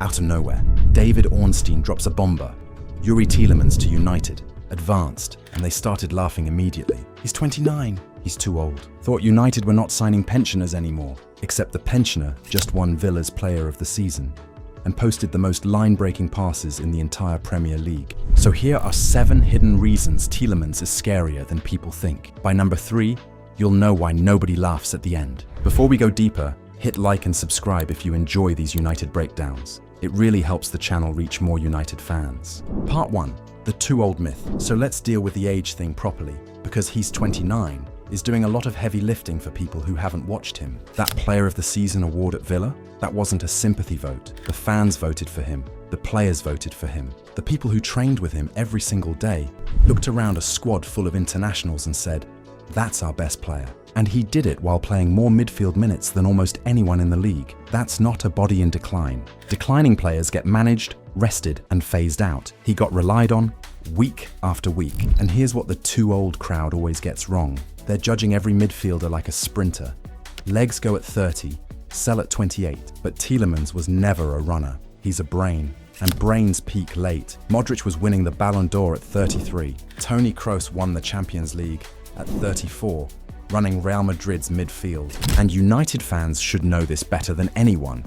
Out of nowhere, David Ornstein drops a bomber. Youri Tielemans to United, advanced, and they started laughing immediately. He's 29. He's too old. Thought United were not signing pensioners anymore, except the pensioner just won Villa's Player of the Season and posted the most line-breaking passes in the entire Premier League. So here are 7 hidden reasons Tielemans is scarier than people think. By number 3, you'll know why nobody laughs at the end. Before we go deeper, hit like and subscribe if you enjoy these United breakdowns. It really helps the channel reach more United fans. Part 1, the too old myth. So let's deal with the age thing properly, because he's 29, is doing a lot of heavy lifting for people who haven't watched him. That Player of the Season award at Villa? That wasn't a sympathy vote. The fans voted for him. The players voted for him. The people who trained with him every single day looked around a squad full of internationals and said, "That's our best player." And he did it while playing more midfield minutes than almost anyone in the league. That's not a body in decline. Declining players get managed, rested, and phased out. He got relied on week after week. And here's what the too old crowd always gets wrong. They're judging every midfielder like a sprinter. Legs go at 30, sell at 28. But Tielemans was never a runner. He's a brain. And brains peak late. Modric was winning the Ballon d'Or at 33. Toni Kroos won the Champions League at 34, running Real Madrid's midfield. And United fans should know this better than anyone,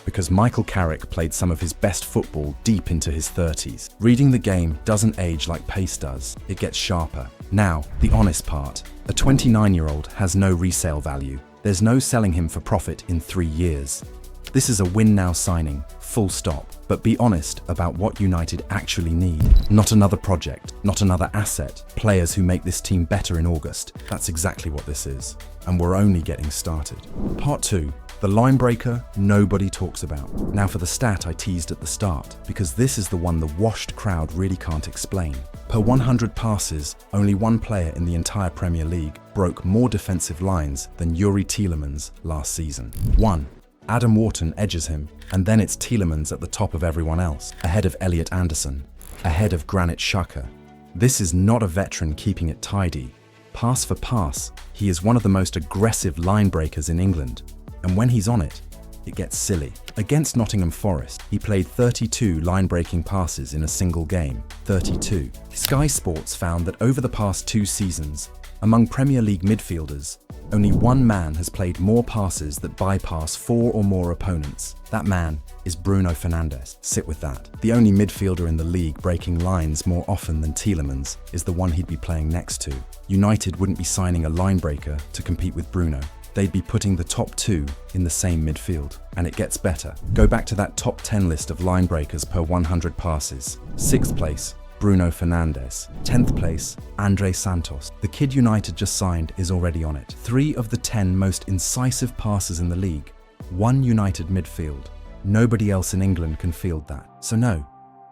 because Michael Carrick played some of his best football deep into his 30s. Reading the game doesn't age like pace does, it gets sharper. Now, the honest part. A 29-year-old has no resale value. There's no selling him for profit in 3 years. This is a win-now signing, full stop. But be honest about what United actually need. Not another project, not another asset. Players who make this team better in August. That's exactly what this is. And we're only getting started. Part 2. The line breaker nobody talks about. Now for the stat I teased at the start, because this is the one the washed crowd really can't explain. Per 100 passes, only one player in the entire Premier League broke more defensive lines than Youri Tielemans last season. 1. Adam Wharton edges him, and then it's Tielemans at the top of everyone else, ahead of Elliot Anderson, ahead of Granit Xhaka. This is not a veteran keeping it tidy. Pass for pass, he is one of the most aggressive line breakers in England, and when he's on it, it gets silly. Against Nottingham Forest, he played 32 line-breaking passes in a single game. 32. Sky Sports found that over the past 2 seasons, among Premier League midfielders, only one man has played more passes that bypass 4 or more opponents. That man is Bruno Fernandes. Sit with that. The only midfielder in the league breaking lines more often than Tielemans is the one he'd be playing next to. United wouldn't be signing a line breaker to compete with Bruno. They'd be putting the top 2 in the same midfield. And it gets better. Go back to that top 10 list of line breakers per 100 passes. 6th place, Bruno Fernandes. 10th place, Andre Santos. The kid United just signed is already on it. 3 of the 10 most incisive passes in the league. 1 United midfield. Nobody else in England can field that. So no,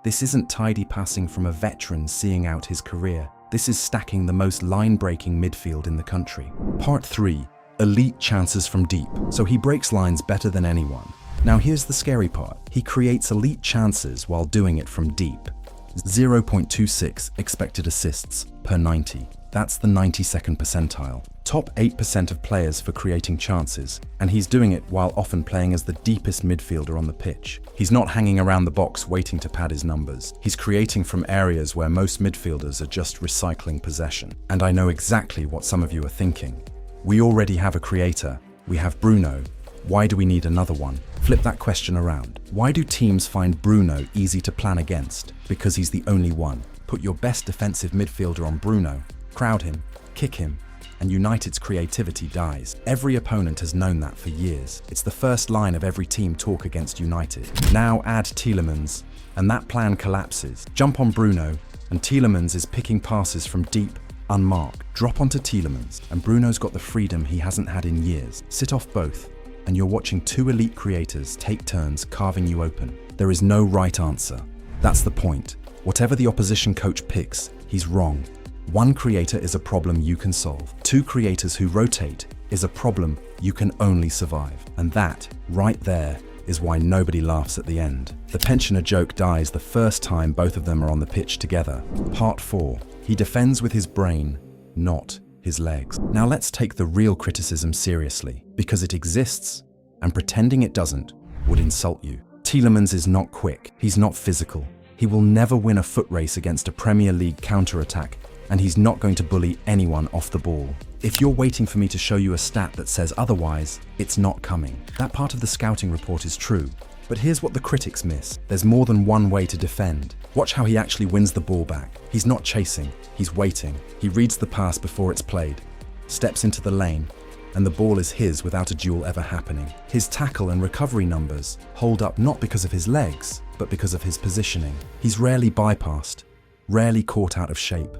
this isn't tidy passing from a veteran seeing out his career. This is stacking the most line-breaking midfield in the country. Part 3. Elite chances from deep. So he breaks lines better than anyone. Now here's the scary part. He creates elite chances while doing it from deep. 0.26 expected assists per 90. That's the 92nd percentile. Top 8% of players for creating chances, and he's doing it while often playing as the deepest midfielder on the pitch. He's not hanging around the box waiting to pad his numbers. He's creating from areas where most midfielders are just recycling possession. And I know exactly what some of you are thinking. We already have a creator. We have Bruno. Why do we need another one? Flip that question around. Why do teams find Bruno easy to plan against? Because he's the only one. Put your best defensive midfielder on Bruno, crowd him, kick him, and United's creativity dies. Every opponent has known that for years. It's the first line of every team talk against United. Now add Tielemans, and that plan collapses. Jump on Bruno, and Tielemans is picking passes from deep, unmarked. Drop onto Tielemans, and Bruno's got the freedom he hasn't had in years. Sit off both, and you're watching 2 elite creators take turns carving you open. There is no right answer. That's the point. Whatever the opposition coach picks, he's wrong. 1 creator is a problem you can solve. 2 creators who rotate is a problem you can only survive. And that, right there, is why nobody laughs at the end. The pensioner joke dies the first time both of them are on the pitch together. Part 4. He defends with his brain, not his legs. Now let's take the real criticism seriously, because it exists, and pretending it doesn't would insult you. Tielemans is not quick, he's not physical. He will never win a foot race against a Premier League counter-attack, and he's not going to bully anyone off the ball. If you're waiting for me to show you a stat that says otherwise, it's not coming. That part of the scouting report is true. But here's what the critics miss. There's more than one way to defend. Watch how he actually wins the ball back. He's not chasing, he's waiting. He reads the pass before it's played, steps into the lane, and the ball is his without a duel ever happening. His tackle and recovery numbers hold up not because of his legs, but because of his positioning. He's rarely bypassed, rarely caught out of shape,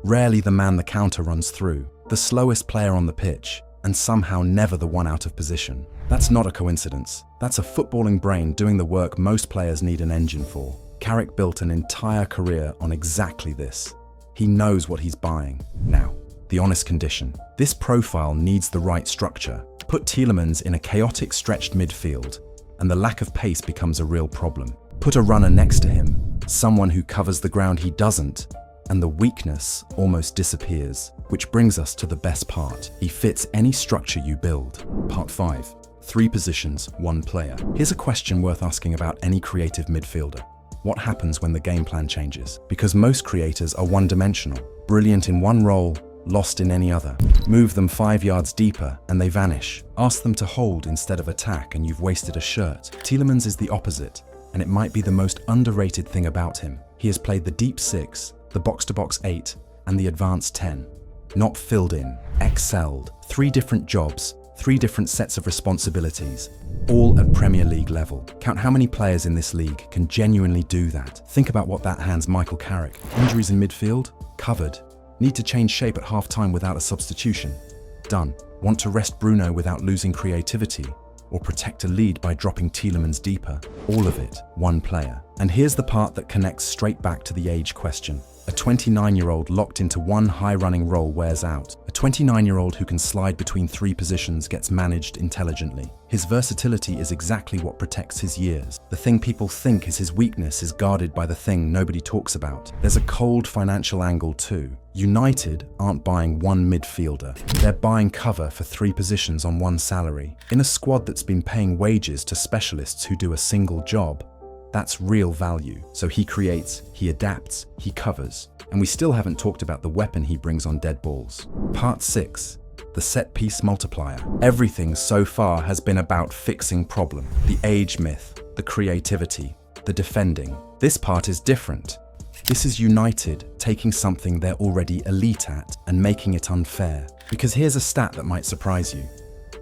rarely the man the counter runs through, the slowest player on the pitch, and somehow never the one out of position. That's not a coincidence. That's a footballing brain doing the work most players need an engine for. Carrick built an entire career on exactly this. He knows what he's buying. Now, the honest condition. This profile needs the right structure. Put Tielemans in a chaotic stretched midfield, and the lack of pace becomes a real problem. Put a runner next to him, someone who covers the ground he doesn't, and the weakness almost disappears. Which brings us to the best part. He fits any structure you build. Part 5. 3 positions, 1 player. Here's a question worth asking about any creative midfielder. What happens when the game plan changes? Because most creators are one-dimensional, brilliant in one role, lost in any other. Move them 5 yards deeper and they vanish. Ask them to hold instead of attack and you've wasted a shirt. Tielemans is the opposite, and it might be the most underrated thing about him. He has played the deep 6, the box-to-box 8, and the advanced 10. Not filled in, excelled. 3 different jobs, 3 different sets of responsibilities, all at Premier League level. Count how many players in this league can genuinely do that. Think about what that hands Michael Carrick. Injuries in midfield? Covered. Need to change shape at half-time without a substitution? Done. Want to rest Bruno without losing creativity? Or protect a lead by dropping Tielemans deeper? All of it, 1 player. And here's the part that connects straight back to the age question. A 29-year-old locked into one high-running role wears out. A 29-year-old who can slide between 3 positions gets managed intelligently. His versatility is exactly what protects his years. The thing people think is his weakness is guarded by the thing nobody talks about. There's a cold financial angle too. United aren't buying 1 midfielder. They're buying cover for 3 positions on 1 salary. In a squad that's been paying wages to specialists who do a single job, that's real value. So he creates, he adapts, he covers. And we still haven't talked about the weapon he brings on dead balls. Part 6. The Set-Piece Multiplier. Everything so far has been about fixing problem. The age myth, the creativity, the defending. This part is different. This is United taking something they're already elite at and making it unfair. Because here's a stat that might surprise you.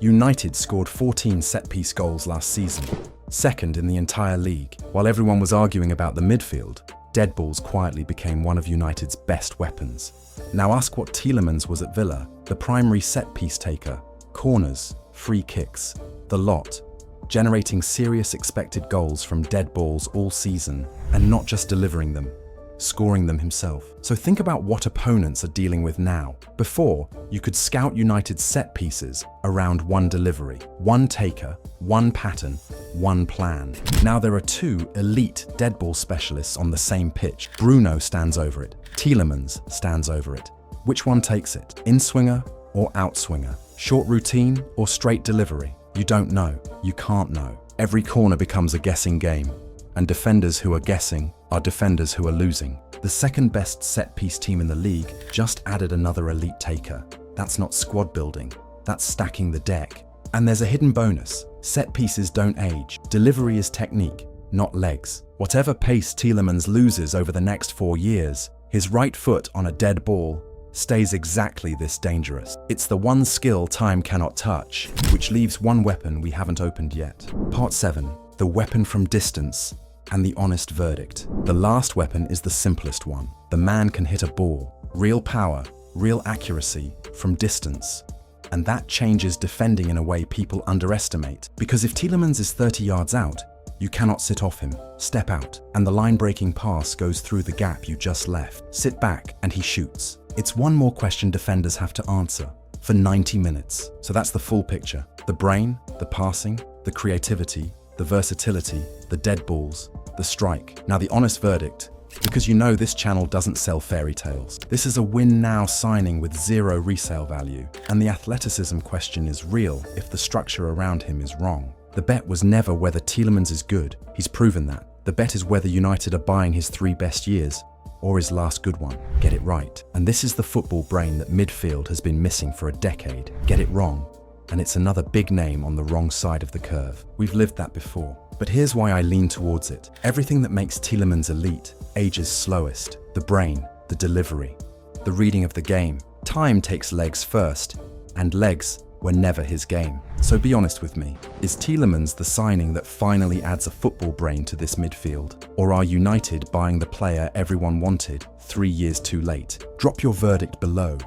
United scored 14 set-piece goals last season, second in the entire league. While everyone was arguing about the midfield, dead balls quietly became one of United's best weapons. Now ask what Tielemans was at Villa, the primary set-piece taker, corners, free kicks, the lot, generating serious expected goals from dead balls all season, and not just delivering them, scoring them himself. So think about what opponents are dealing with now. Before, you could scout United's set pieces around 1 delivery, 1 taker, 1 pattern, 1 plan. Now there are 2 elite dead ball specialists on the same pitch. Bruno stands over it. Tielemans stands over it. Which one takes it? In-swinger or out-swinger? Short routine or straight delivery? You don't know. You can't know. Every corner becomes a guessing game. And defenders who are guessing are defenders who are losing. The second best set-piece team in the league just added another elite taker. That's not squad building, that's stacking the deck. And there's a hidden bonus. Set pieces don't age. Delivery is technique, not legs. Whatever pace Tielemans loses over the next 4 years, his right foot on a dead ball stays exactly this dangerous. It's the one skill time cannot touch, which leaves one weapon we haven't opened yet. Part 7. The weapon from distance and the honest verdict. The last weapon is the simplest one. The man can hit a ball, real power, real accuracy, from distance. And that changes defending in a way people underestimate. Because if Tielemans is 30 yards out, you cannot sit off him, step out, and the line-breaking pass goes through the gap you just left. Sit back and he shoots. It's one more question defenders have to answer for 90 minutes. So that's the full picture. The brain, the passing, the creativity, the versatility, the dead balls, the strike. Now the honest verdict, because you know this channel doesn't sell fairy tales. This is a win-now signing with 0 resale value, and the athleticism question is real if the structure around him is wrong. The bet was never whether Tielemans is good. He's proven that. The bet is whether United are buying his 3 best years or his last good one. Get it right. And this is the football brain that midfield has been missing for a decade. Get it wrong, and it's another big name on the wrong side of the curve. We've lived that before. But here's why I lean towards it. Everything that makes Tielemans elite ages slowest. The brain, the delivery, the reading of the game. Time takes legs first, and legs were never his game. So be honest with me. Is Tielemans the signing that finally adds a football brain to this midfield? Or are United buying the player everyone wanted 3 years too late? Drop your verdict below.